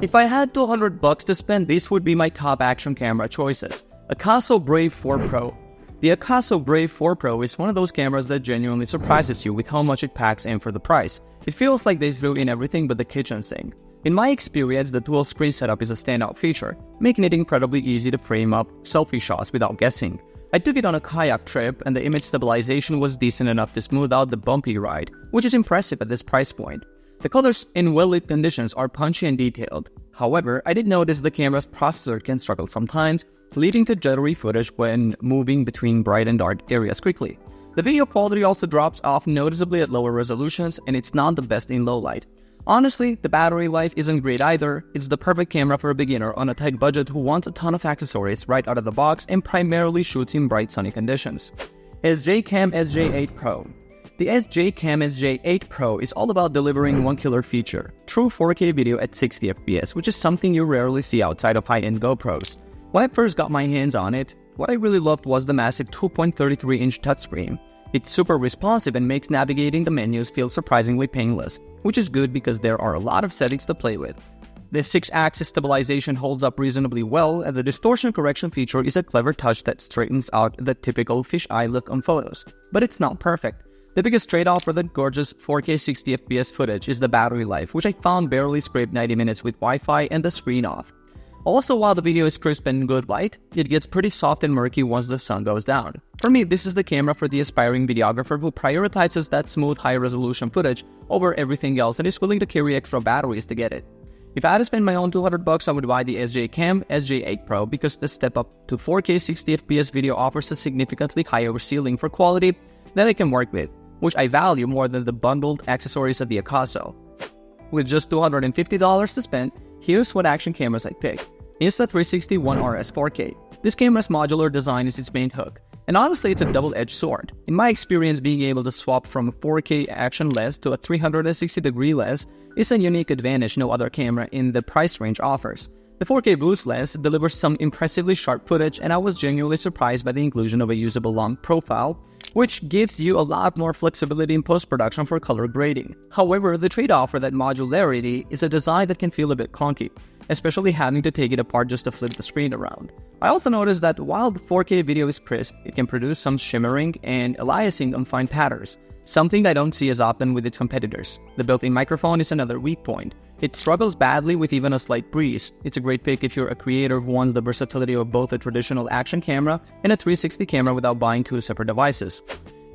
If I had $200 to spend, these would be my top action camera choices. AKASO Brave 4 Pro. The AKASO Brave 4 Pro is one of those cameras that genuinely surprises you with how much it packs in for the price. It feels like they threw in everything but the kitchen sink. In my experience, the dual screen setup is a standout feature, making it incredibly easy to frame up selfie shots without guessing. I took it on a kayak trip and the image stabilization was decent enough to smooth out the bumpy ride, which is impressive at this price point. The colors in well-lit conditions are punchy and detailed. However, I did notice the camera's processor can struggle sometimes, leading to jittery footage when moving between bright and dark areas quickly. The video quality also drops off noticeably at lower resolutions, and it's not the best in low light. Honestly, the battery life isn't great either. It's the perfect camera for a beginner on a tight budget who wants a ton of accessories right out of the box and primarily shoots in bright sunny conditions. SJCAM SJ8PRO. The SJCAM SJ8PRO is all about delivering one killer feature, true 4K video at 60 FPS, which is something you rarely see outside of high-end GoPros. When I first got my hands on it, what I really loved was the massive 2.33-inch touchscreen. It's super responsive and makes navigating the menus feel surprisingly painless, which is good because there are a lot of settings to play with. The 6-axis stabilization holds up reasonably well, and the distortion correction feature is a clever touch that straightens out the typical fisheye look on photos. But it's not perfect. The biggest trade-off for the gorgeous 4K 60 FPS footage is the battery life, which I found barely scraped 90 minutes with Wi-Fi and the screen off. Also, while the video is crisp and in good light, it gets pretty soft and murky once the sun goes down. For me, this is the camera for the aspiring videographer who prioritizes that smooth, high-resolution footage over everything else and is willing to carry extra batteries to get it. If I had to spend my own $200, I would buy the SJCAM SJ8PRO because the step up to 4K 60 FPS video offers a significantly higher ceiling for quality that I can work with, which I value more than the bundled accessories of the AKASO. With just $250 to spend, here's what action cameras I picked. Insta360 ONE RS 4K. This camera's modular design is its main hook, and honestly it's a double-edged sword. In my experience, being able to swap from a 4K action lens to a 360-degree lens is a unique advantage no other camera in the price range offers. The 4K boost lens delivers some impressively sharp footage, and I was genuinely surprised by the inclusion of a usable long profile, which gives you a lot more flexibility in post-production for color grading. However, the trade-off for that modularity is a design that can feel a bit clunky, especially having to take it apart just to flip the screen around. I also noticed that while the 4K video is crisp, it can produce some shimmering and aliasing on fine patterns, something I don't see as often with its competitors. The built-in microphone is another weak point. It struggles badly with even a slight breeze. It's a great pick if you're a creator who wants the versatility of both a traditional action camera and a 360 camera without buying two separate devices.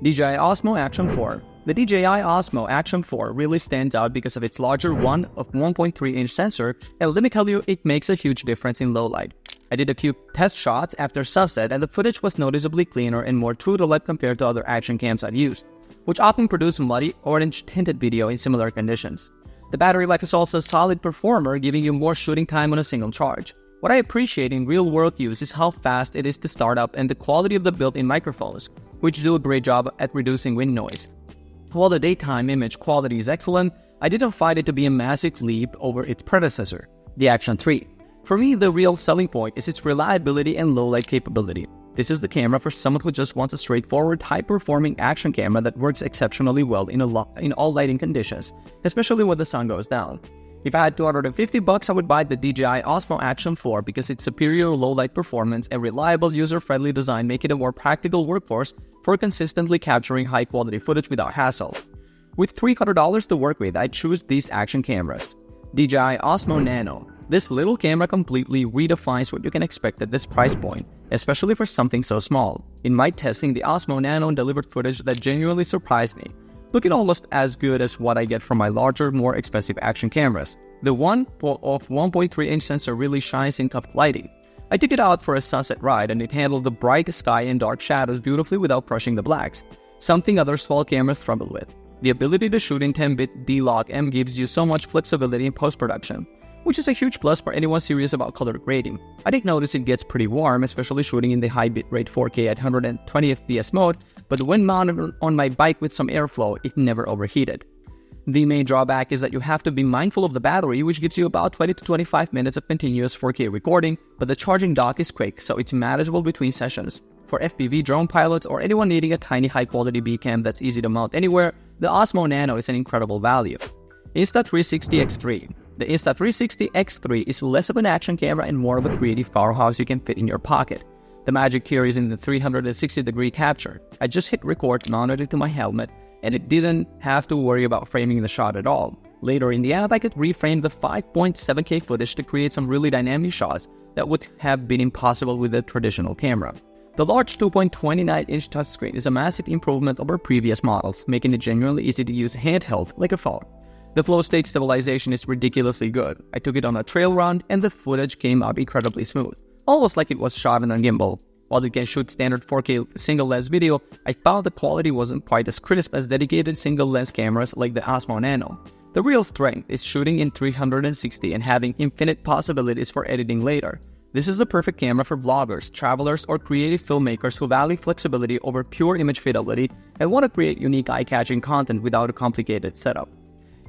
DJI Osmo Action 4. The DJI Osmo Action 4 really stands out because of its larger 1.3-inch sensor, and let me tell you, it makes a huge difference in low light. I did a few test shots after sunset and the footage was noticeably cleaner and more true to life compared to other action cams I've used, which often produce muddy, orange-tinted video in similar conditions. The battery life is also a solid performer, giving you more shooting time on a single charge. What I appreciate in real-world use is how fast it is to start up and the quality of the built-in microphones, which do a great job at reducing wind noise. While the daytime image quality is excellent, I didn't find it to be a massive leap over its predecessor, the Action 3. For me, the real selling point is its reliability and low-light capability. This is the camera for someone who just wants a straightforward, high-performing action camera that works exceptionally well in all lighting conditions, especially when the sun goes down. If I had $250, I would buy the DJI Osmo Action 4 because its superior low-light performance and reliable user-friendly design make it a more practical workhorse for consistently capturing high-quality footage without hassle. With $300 to work with, I choose these action cameras. DJI Osmo Nano. This little camera completely redefines what you can expect at this price point, especially for something so small. In my testing, the Osmo Nano delivered footage that genuinely surprised me, looking almost as good as what I get from my larger, more expensive action cameras. The 1.3-inch sensor really shines in tough lighting. I took it out for a sunset ride and it handled the bright sky and dark shadows beautifully without crushing the blacks, something other small cameras struggle with. The ability to shoot in 10-bit D-Log-M gives you so much flexibility in post-production, which is a huge plus for anyone serious about color grading. I did notice it gets pretty warm, especially shooting in the high bitrate 4K at 120 FPS mode, but when mounted on my bike with some airflow, it never overheated. The main drawback is that you have to be mindful of the battery, which gives you about 20 to 25 minutes of continuous 4K recording, but the charging dock is quick, so it's manageable between sessions. For FPV drone pilots or anyone needing a tiny high-quality B-cam that's easy to mount anywhere, the Osmo Nano is an incredible value. Insta360 X3. The Insta360 X3 is less of an action camera and more of a creative powerhouse you can fit in your pocket. The magic here is in the 360-degree capture. I just hit record, mounted it to my helmet, and it didn't have to worry about framing the shot at all. Later in the app, I could reframe the 5.7K footage to create some really dynamic shots that would have been impossible with a traditional camera. The large 2.29-inch touchscreen is a massive improvement over previous models, making it genuinely easy to use handheld like a phone. The flow state stabilization is ridiculously good. I took it on a trail run and the footage came out incredibly smooth, almost like it was shot on a gimbal. While it can shoot standard 4K single-lens video, I found the quality wasn't quite as crisp as dedicated single-lens cameras like the Osmo Nano. The real strength is shooting in 360 and having infinite possibilities for editing later. This is the perfect camera for vloggers, travelers, or creative filmmakers who value flexibility over pure image fidelity and want to create unique eye-catching content without a complicated setup.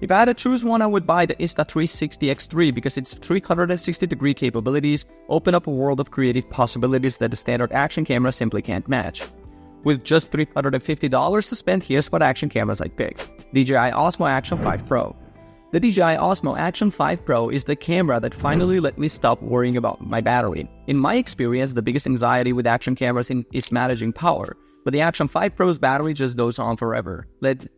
If I had to choose one, I would buy the Insta360 X3 because its 360-degree capabilities open up a world of creative possibilities that a standard action camera simply can't match. With just $350 to spend, here's what action cameras I'd pick. DJI Osmo Action 5 Pro. The DJI Osmo Action 5 Pro is the camera that finally let me stop worrying about my battery. In my experience, the biggest anxiety with action cameras is managing power, but the Action 5 Pro's battery just goes on forever,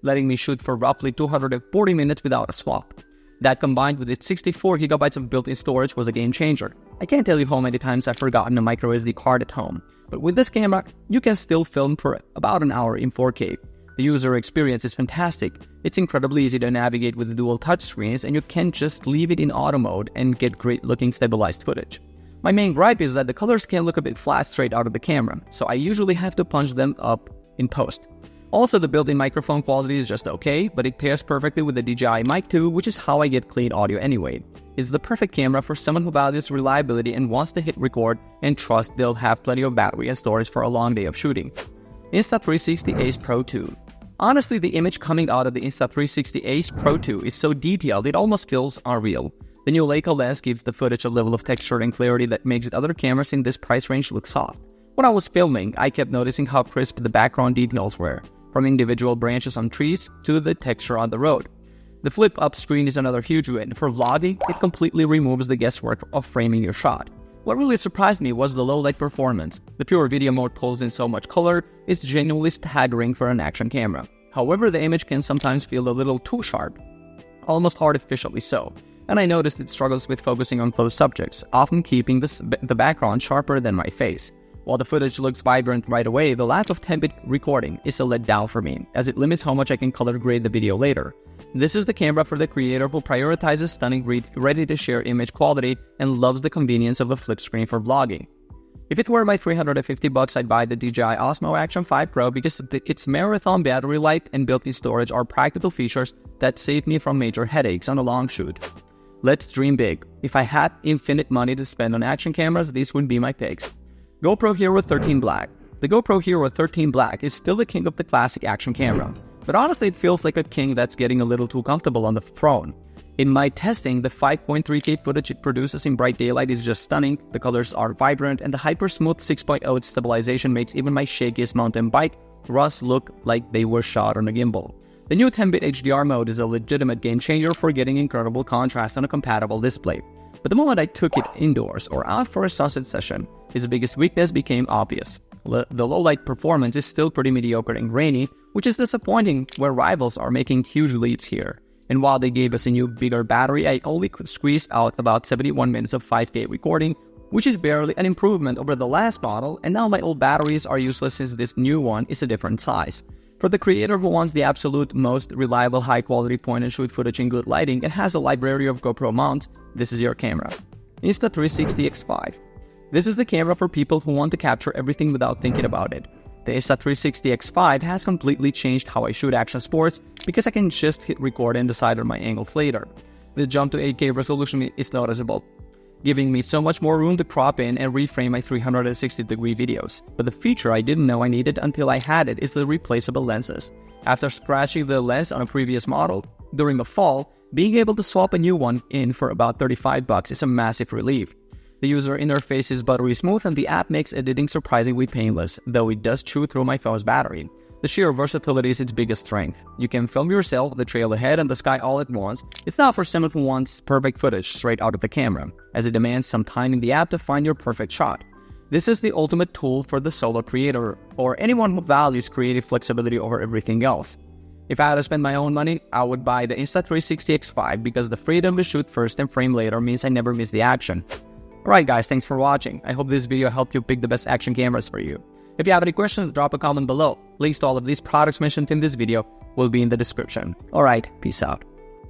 letting me shoot for roughly 240 minutes without a swap. That combined with its 64GB of built-in storage was a game changer. I can't tell you how many times I've forgotten a microSD card at home, but with this camera, you can still film for about an hour in 4K. The user experience is fantastic. It's incredibly easy to navigate with the dual touchscreens, and you can just leave it in auto mode and get great-looking stabilized footage. My main gripe is that the colors can look a bit flat straight out of the camera, so I usually have to punch them up in post. Also, the built-in microphone quality is just okay, but it pairs perfectly with the DJI Mic 2, which is how I get clean audio anyway. It's the perfect camera for someone who values reliability and wants to hit record and trust they'll have plenty of battery and storage for a long day of shooting. Insta360 Ace Pro 2. Honestly, the image coming out of the Insta360 Ace Pro 2 is so detailed it almost feels unreal. The new Leica lens gives the footage a level of texture and clarity that makes other cameras in this price range look soft. When I was filming, I kept noticing how crisp the background details were, from individual branches on trees to the texture on the road. The flip-up screen is another huge win. For vlogging, it completely removes the guesswork of framing your shot. What really surprised me was the low-light performance. The pure video mode pulls in so much color, it's genuinely staggering for an action camera. However, the image can sometimes feel a little too sharp, almost artificially so, and I noticed it struggles with focusing on close subjects, often keeping the background sharper than my face. While the footage looks vibrant right away, the lack of 10-bit recording is a letdown for me, as it limits how much I can color grade the video later. This is the camera for the creator who prioritizes stunning, ready-to-share image quality and loves the convenience of a flip screen for vlogging. If it were my $350, I'd buy the DJI Osmo Action 5 Pro because its marathon battery life and built-in storage are practical features that save me from major headaches on a long shoot. Let's dream big. If I had infinite money to spend on action cameras, these would be my picks. GoPro HERO13 Black. The GoPro HERO13 Black is still the king of the classic action camera, but honestly it feels like a king that's getting a little too comfortable on the throne. In my testing, the 5.3K footage it produces in bright daylight is just stunning, the colors are vibrant, and the hyper-smooth 6.0 stabilization makes even my shakiest mountain bike runs look like they were shot on a gimbal. The new 10-bit HDR mode is a legitimate game changer for getting incredible contrast on a compatible display. But the moment I took it indoors or out for a sunset session, its biggest weakness became obvious. The low-light performance is still pretty mediocre and grainy, which is disappointing where rivals are making huge leads here. And while they gave us a new, bigger battery, I only could squeeze out about 71 minutes of 5K recording, which is barely an improvement over the last model, and now my old batteries are useless since this new one is a different size. For the creator who wants the absolute most reliable high-quality point-and-shoot footage in good lighting and has a library of GoPro mounts, this is your camera. Insta360 X5. This is the camera for people who want to capture everything without thinking about it. The Insta360 X5 has completely changed how I shoot action sports because I can just hit record and decide on my angles later. The jump to 8K resolution is noticeable, giving me so much more room to crop in and reframe my 360-degree videos. But the feature I didn't know I needed until I had it is the replaceable lenses. After scratching the lens on a previous model, during the fall, being able to swap a new one in for about $35 is a massive relief. The user interface is buttery smooth and the app makes editing surprisingly painless, though it does chew through my phone's battery. The sheer versatility is its biggest strength. You can film yourself, the trail ahead, and the sky all at once. It's not for someone who wants perfect footage straight out of the camera, as it demands some time in the app to find your perfect shot. This is the ultimate tool for the solo creator, or anyone who values creative flexibility over everything else. If I had to spend my own money, I would buy the Insta360 X5 because the freedom to shoot first and frame later means I never miss the action. Alright guys, thanks for watching. I hope this video helped you pick the best action cameras for you. If you have any questions, drop a comment below. Links to all of these products mentioned in this video will be in the description. Alright, peace out.